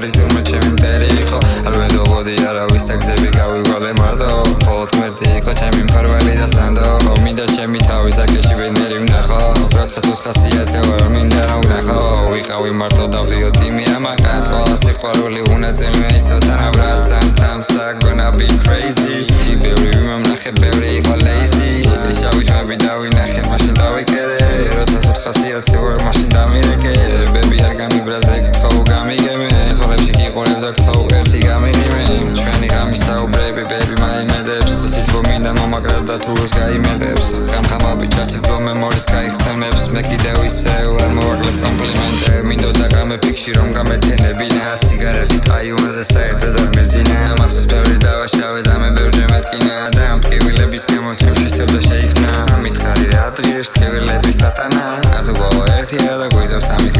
მთავარი თურმე ჩემი მტერი იყო არ ვედობოდი არავის ტექსტები გავივალე მარტო მხოლოდ ღმერთი იყო ჩემი მფარველი და სანდო მინდა ჩემი თავი საკეში ვენერი ვნახო როცა თუ ხასიათზე ვარ მინდა რა ვნახო ვიყავი მარტო დავდიოდ იმი ამაკად ყველა სიყვარული უნაწილია ისოთა ნაბრად sometimes I gonna be crazy ბევრი ვიმამნახე ბევრი იყო lazy შავი თვები დავინახე მაშინ დავიკედე როცა თუ ხასიათზე ვარ მაშინ დამირეკე ბები არ გამიბრაზე გთხოვ გამიგემე თვალებში გიყურებ და გთხოვ ერთი გამიღიმე ჩვენი ღამის საუბრები ბები მაიმედებს სიტყვა მინდა მომაგრად და თულს გაიმედებს ხამხამავი ჩაჩიძო მემორის გაიხსენებს მე კიდევ ისევ არ მოვაკლებ კომპლიმენტები მინდოდა გამე ფიქში რომ გამეთენებინა სიგარეტით აიუნაზე საერთოდ არ მეძინა მახსოვს ბევრი დავაშავე და მე ბევრჯერ მეთკინა და ამ ტკივილების გამო ჩემში სევდა შეიქმნა მითხარი რა დღეს ტკივილების სატანა აზუ ბოლო ერთია და გვიზავს ამის